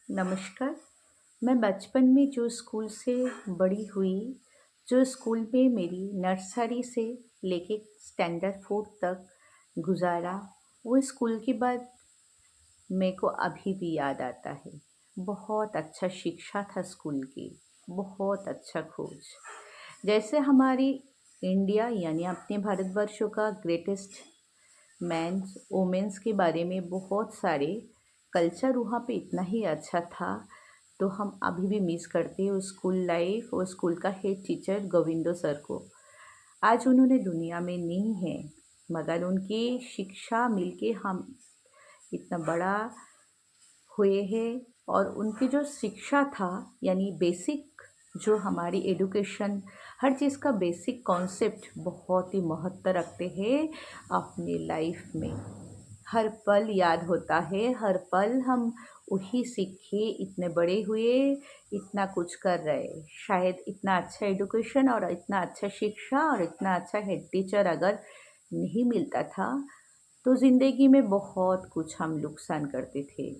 नमस्कार। मैं बचपन में जो स्कूल से बड़ी हुई, जो स्कूल में मेरी नर्सरी से लेके स्टैंडर्ड 4 तक गुज़ारा, वो स्कूल की बात मेरे को अभी भी याद आता है। बहुत अच्छा शिक्षा था स्कूल की, बहुत अच्छा खोज। जैसे हमारी इंडिया यानी अपने भारतवर्षों का ग्रेटेस्ट मेंस वुमेन्स के बारे में बहुत सारे कल्चर वहाँ पे इतना ही अच्छा था। तो हम अभी भी मिस करते हैं वो स्कूल लाइफ और स्कूल का हेड टीचर गोविंदो सर को। आज उन्होंने दुनिया में नहीं है, मगर उनकी शिक्षा मिलके हम इतना बड़ा हुए हैं। और उनकी जो शिक्षा था यानी बेसिक, जो हमारी एडुकेशन, हर चीज़ का बेसिक कॉन्सेप्ट बहुत ही महत्व रखते हैं अपनी लाइफ में। हर पल याद होता है, हर पल हम वही सीखे, इतने बड़े हुए, इतना कुछ कर रहे। शायद इतना अच्छा एडुकेशन और इतना अच्छा शिक्षा और इतना अच्छा हेड टीचर अगर नहीं मिलता था तो ज़िंदगी में बहुत कुछ हम नुकसान करते थे।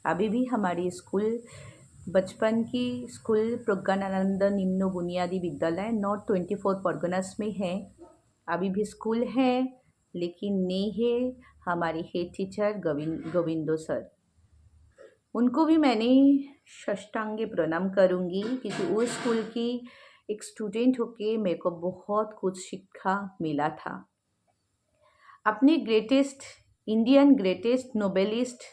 अभी भी हमारी स्कूल, बचपन की स्कूल प्रज्ञानानंद निम्न बुनियादी विद्यालय नॉर्थ 24 परगनास में है। अभी भी स्कूल है, लेकिन नहीं है हमारे हेड टीचर गोविंदो सर। उनको भी मैंने साष्टांग प्रणाम करूँगी, क्योंकि वो स्कूल की एक स्टूडेंट होके मेरे को बहुत कुछ सीखा मिला था। अपने greatest Indian greatest Nobelist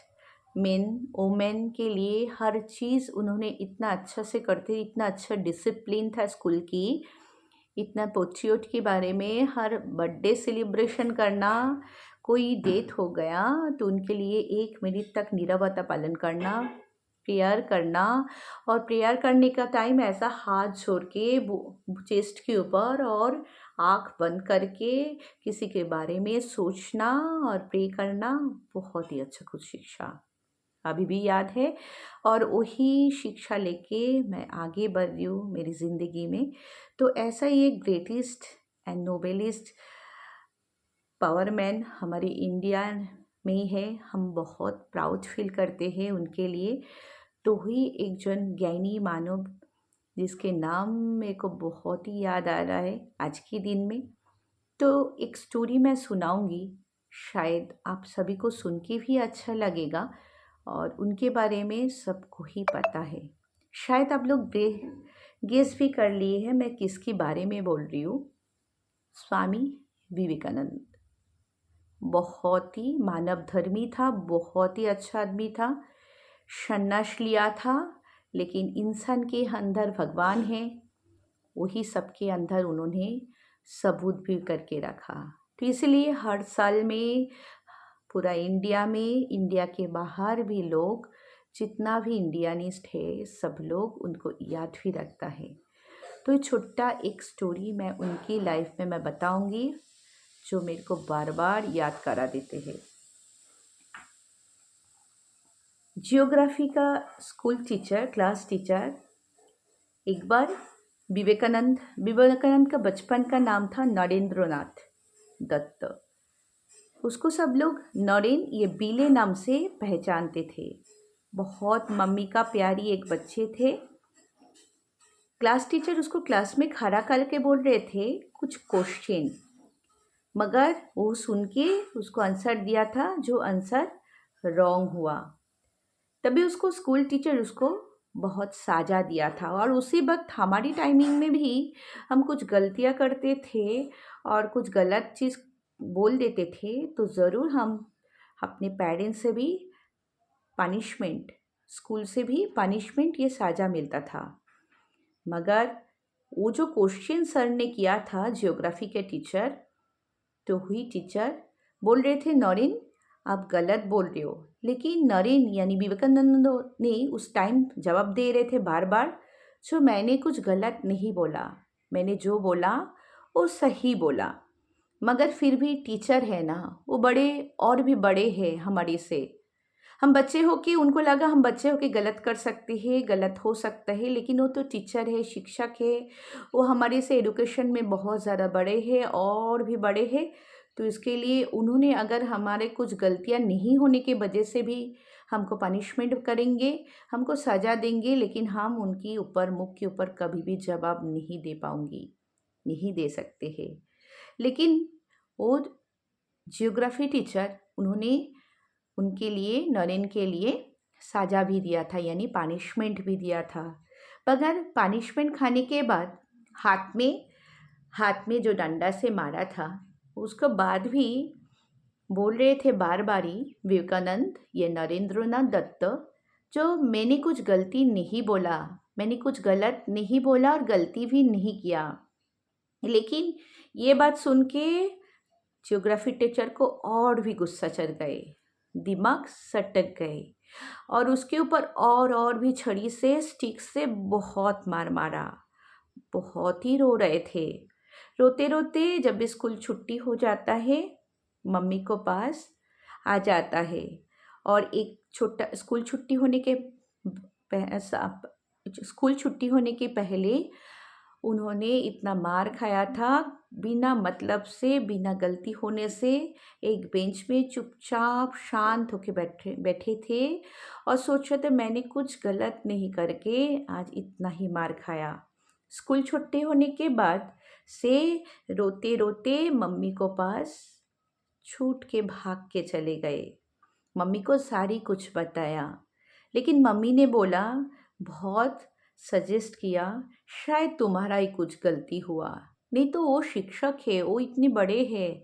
men women के लिए हर चीज़ उन्होंने इतना अच्छा से करते, इतना अच्छा डिसिप्लिन था स्कूल की, इतना पेट्रियट के बारे में हर बर्थडे सेलिब्रेशन करना, कोई डेथ हो गया तो उनके लिए 1 मिनट तक नीरवता पालन करना, प्रेयर करना। और प्रेयर करने का टाइम ऐसा हाथ जोड़ के चेस्ट के ऊपर और आँख बंद करके किसी के बारे में सोचना और प्रे करना, बहुत ही अच्छा कुछ शिक्षा अभी भी याद है। और वही शिक्षा लेके मैं आगे बढ़ रही हूँ मेरी ज़िंदगी में। तो ऐसा ही एक ग्रेटेस्ट एंड नोबेलिस्ट पावर मैन हमारे इंडिया में ही है। हम बहुत प्राउड फील करते हैं उनके लिए। तो ही एक जन ज्ञानी मानव जिसके नाम मेरे को बहुत ही याद आ रहा है आज के दिन में। तो एक स्टोरी मैं सुनाऊंगी, शायद आप सभी को सुन के भी अच्छा लगेगा और उनके बारे में सबको ही पता है। शायद आप लोग गेस भी कर लिए हैं मैं किसके बारे में बोल रही हूँ। स्वामी विवेकानंद। बहुत ही मानवधर्मी था, बहुत ही अच्छा आदमी था। संन्यास लिया था, लेकिन इंसान के अंदर भगवान है, वही सबके अंदर उन्होंने सबूत भी करके रखा। तो इसलिए हर साल में पूरा इंडिया में, इंडिया के बाहर भी लोग, जितना भी इंडियनिस्ट है सब लोग उनको याद भी रखता है। तो ये छोटा एक स्टोरी मैं उनकी लाइफ में मैं बताऊंगी, जो मेरे को बार बार याद करा देते हैं। जियोग्राफी का स्कूल टीचर, क्लास टीचर, एक बार विवेकानंद का बचपन का नाम था नरेंद्रनाथ दत्त। उसको सब लोग नरेन, ये बीले नाम से पहचानते थे। बहुत मम्मी का प्यारी एक बच्चे थे। क्लास टीचर उसको क्लास में खड़ा करके बोल रहे थे कुछ क्वेश्चन, मगर वो सुन के उसको आंसर दिया था, जो आंसर रॉन्ग हुआ। तभी उसको स्कूल टीचर उसको बहुत साजा दिया था। और उसी वक्त हमारी टाइमिंग में भी हम कुछ गलतियां करते थे और कुछ गलत चीज़ बोल देते थे तो ज़रूर हम अपने पेरेंट्स से भी पनिशमेंट, स्कूल से भी पनिशमेंट, ये साजा मिलता था। मगर वो जो क्वेश्चन सर ने किया था जियोग्राफी के टीचर, तो हुई टीचर बोल रहे थे नरेन आप गलत बोल रहे हो। लेकिन नरेन यानी विवेकानंद ने उस टाइम जवाब दे रहे थे बार बार, जो मैंने कुछ गलत नहीं बोला, मैंने जो बोला वो सही बोला। मगर फिर भी टीचर है ना, वो बड़े और भी बड़े हैं हमारे से। हम बच्चे हो के उनको लगा हम बच्चे हो के गलत कर सकते हैं, गलत हो सकता है, लेकिन वो तो टीचर है, शिक्षक है, वो हमारे से एडुकेशन में बहुत ज़्यादा बड़े हैं और भी बड़े हैं। तो इसके लिए उन्होंने अगर हमारे कुछ गलतियां नहीं होने की वजह से भी हमको पनिशमेंट करेंगे, हमको सज़ा देंगे, लेकिन हम उनकी ऊपर मुख के ऊपर कभी भी जवाब नहीं दे पाऊँगी, नहीं दे सकते हैं। लेकिन वो ज्योग्राफी टीचर, उन्होंने उनके लिए, नरेन के लिए सज़ा भी दिया था, यानी पनिशमेंट भी दिया था। मगर पनिशमेंट खाने के बाद हाथ में जो डंडा से मारा था, उसके बाद भी बोल रहे थे बार बारी विवेकानंद, ये नरेंद्रनाथ दत्त, जो मैंने कुछ गलती नहीं बोला, मैंने कुछ गलत नहीं बोला और गलती भी नहीं किया। लेकिन ये बात सुन के ज्योग्राफी टीचर को और भी गुस्सा चढ़ गए, दिमाग सटक गए और उसके ऊपर और भी छड़ी से, स्टिक से बहुत मार मारा। बहुत ही रो रहे थे। रोते रोते जब स्कूल छुट्टी हो जाता है, मम्मी को पास आ जाता है और एक छोटा स्कूल छुट्टी होने के पहले उन्होंने इतना मार खाया था, बिना मतलब से, बिना गलती होने से एक बेंच में चुपचाप शांत होके बैठे थे और सोचा था मैंने कुछ गलत नहीं करके आज इतना ही मार खाया। स्कूल छुट्टी होने के बाद से रोते रोते मम्मी को पास छूट के भाग के चले गए। मम्मी को सारी कुछ बताया, लेकिन मम्मी ने बोला, बहुत सजेस्ट किया, शायद तुम्हारा ही कुछ गलती हुआ, नहीं तो वो शिक्षक है, वो इतने बड़े हैं,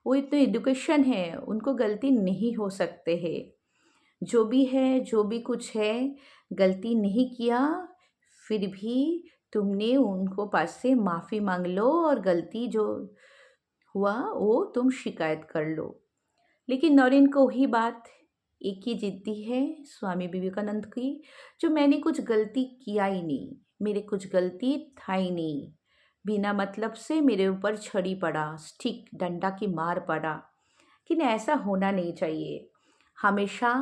वो इतने एजुकेशन है, उनको गलती नहीं हो सकते है। जो भी है, जो भी कुछ है, गलती नहीं किया, फिर भी तुमने उनको पास से माफ़ी मांग लो और गलती जो हुआ वो तुम शिकायत कर लो। लेकिन नरेन को वही बात, एक ही जिद्दी है स्वामी विवेकानंद की, जो मैंने कुछ गलती किया ही नहीं, मेरे कुछ गलती था ही नहीं, बिना मतलब से मेरे ऊपर छड़ी पड़ा, स्टिक डंडा की मार पड़ा। कि ऐसा होना नहीं चाहिए। हमेशा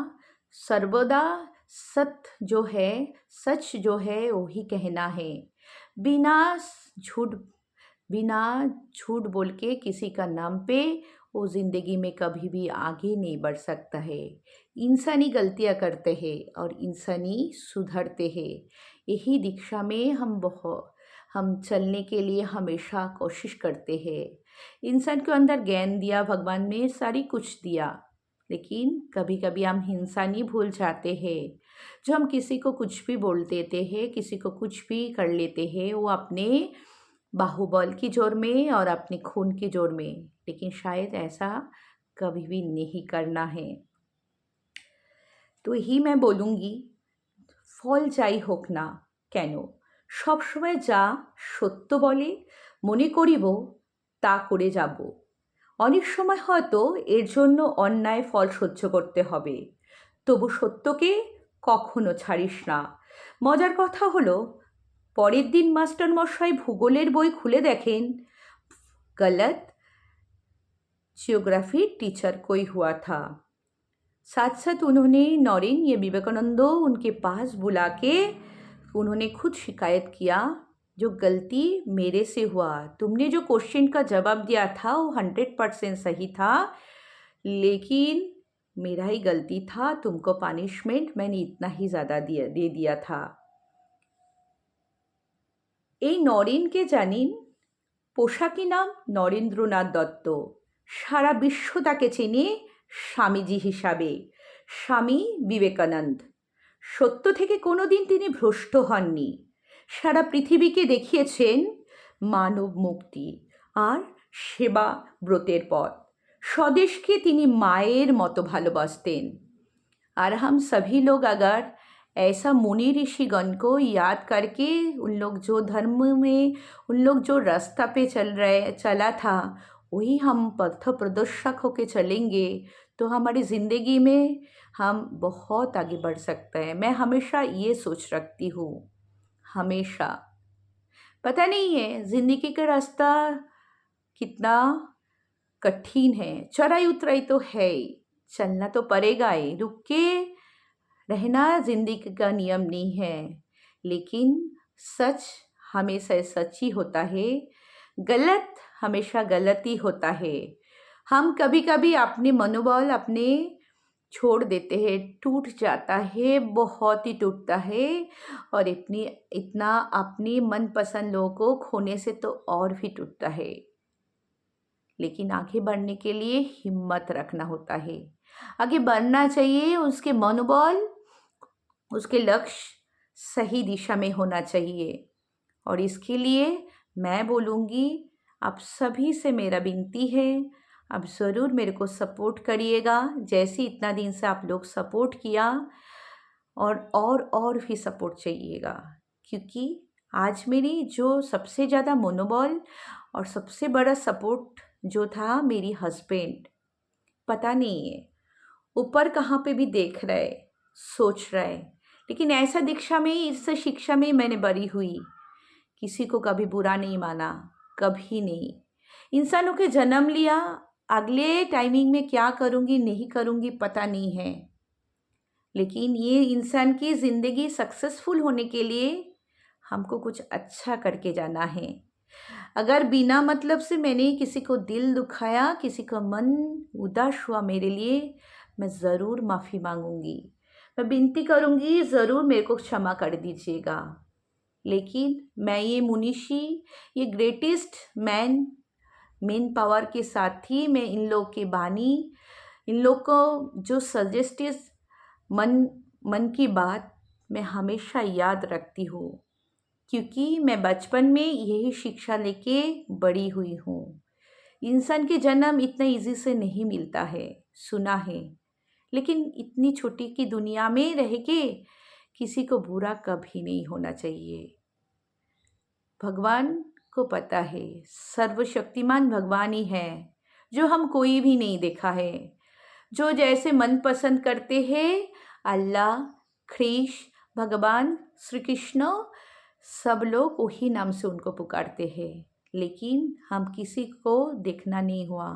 सर्वदा सच जो है वही कहना है, बिना झूठ बिना झूठ बोल के किसी का नाम पे वो ज़िंदगी में कभी भी आगे नहीं बढ़ सकता है। इंसानी गलतियाँ करते हैं और इंसानी सुधरते हैं। यही दीक्षा में हम चलने के लिए हमेशा कोशिश करते हैं। इंसान को अंदर ज्ञान दिया भगवान ने, सारी कुछ दिया, लेकिन कभी कभी हम हिंसा नहीं भूल जाते हैं। जो हम किसी को कुछ भी बोल देते हैं, किसी को कुछ भी कर लेते हैं, वो अपने बाहुबल की जोर में और अपने खून की जोर में, लेकिन शायद ऐसा कभी भी नहीं करना है। तो यही मैं बोलूँगी, ফল যাই হোক না কেন, সবসময় যা সত্য বলে মনে করিব তা করে যাব। অনেক সময় হয়তো এর জন্য অন্যায় ফল সহ্য করতে হবে, তবু সত্যকে কখনো ছাড়িস না। মজার কথা হলো, পরের দিন মাস্টারমশাই ভূগোলের বই খুলে দেখেন, गलत जियोग्राफी टीचर कोई हुआ था। साथ साथ उन्होंने नौरीन ये विवेकानंदो उनके पास बुला के उन्होंने खुद शिकायत किया, जो गलती मेरे से हुआ, तुमने जो क्वेश्चन का जवाब दिया था वो 100% सही था, लेकिन मेरा ही गलती था, तुमको पनिशमेंट मैंने इतना ही ज़्यादा दे दिया था। এই নরেনকে জানেন? পোশাকি নাম নরেন্দ্রনাথ দত্ত। সারা বিশ্ব তাকে চেনে স্বামীজি হিসাবে, স্বামী বিবেকানন্দ। সত্য থেকে কোনো দিন তিনি ভ্রষ্ট হননি। সারা পৃথিবীকে দেখিয়েছেন মানব মুক্তি আর সেবা ব্রতের পথ। স্বদেশকে তিনি মায়ের মতো ভালোবাসতেন। और हम सभी लोग अगर ऐसा मुनि ऋषिगण को याद करके, उन लोग जो धर्म में, उन लोग जो रास्ता पे चला था, वही हम पथ प्रदर्शक होके चलेंगे तो हमारी ज़िंदगी में हम बहुत आगे बढ़ सकते हैं। मैं हमेशा ये सोच रखती हूँ, हमेशा। पता नहीं है ज़िंदगी का रास्ता कितना कठिन है, चढ़ाई उतराई तो है ही, चलना तो पड़ेगा ही, रुक के रहना जिंदगी का नियम नहीं है, लेकिन सच हमेशा सच ही होता है, गलत हमेशा गलत ही होता है। हम कभी कभी अपने मनोबल, अपने छोड़ देते हैं, टूट जाता है, बहुत ही टूटता है। और इतना अपनी मनपसंद लोगों को खोने से तो और भी टूटता है। लेकिन आगे बढ़ने के लिए हिम्मत रखना होता है। आगे बढ़ना चाहिए, उसके मनोबल, उसके लक्ष्य सही दिशा में होना चाहिए। और इसके लिए मैं बोलूँगी, आप सभी से मेरा विनती है, आप ज़रूर मेरे को सपोर्ट करिएगा, जैसे इतना दिन से आप लोग सपोर्ट किया, और भी सपोर्ट चाहिएगा। क्योंकि आज मेरी जो सबसे ज़्यादा मनोबल और सबसे बड़ा सपोर्ट जो था, मेरी हस्बैंड। पता नहीं है ऊपर कहाँ पे भी देख रहे, सोच रहे, लेकिन ऐसा दीक्षा में, इस शिक्षा में मैंने बड़ी हुई। किसी को कभी बुरा नहीं माना, कभी नहीं। इंसानों के जन्म लिया, अगले टाइमिंग में क्या करूँगी नहीं करूँगी पता नहीं है। लेकिन ये इंसान की ज़िंदगी सक्सेसफुल होने के लिए हमको कुछ अच्छा करके जाना है। अगर बिना मतलब से मैंने किसी को दिल दुखाया, किसी का मन उदास हुआ मेरे लिए, मैं ज़रूर माफ़ी मांगूंगी। मैं विनती करूंगी, ज़रूर मेरे को क्षमा कर दीजिएगा। लेकिन मैं ये मुनीषी, ये ग्रेटेस्ट मेन पावर के साथ ही मैं इन लोग की बानी, इन लोग को जो सजेस्टिव मन की बात मैं हमेशा याद रखती हूँ। क्योंकि मैं बचपन में यही शिक्षा लेके बड़ी हुई हूँ। इंसान के जन्म इतना इजी से नहीं मिलता है, सुना है। लेकिन इतनी छोटी की दुनिया में रह के किसी को बुरा कभी नहीं होना चाहिए। भगवान को पता है, सर्वशक्तिमान भगवान ही है, जो हम कोई भी नहीं देखा है। जो जैसे मन पसंद करते हैं, अल्लाह, कृष्ण, भगवान श्री कृष्ण, सब लोग वही नाम से उनको पुकारते हैं। लेकिन हम किसी को देखना नहीं हुआ,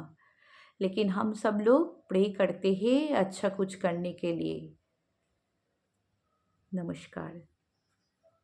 लेकिन हम सब लोग प्रे करते हैं अच्छा कुछ करने के लिए। नमस्कार।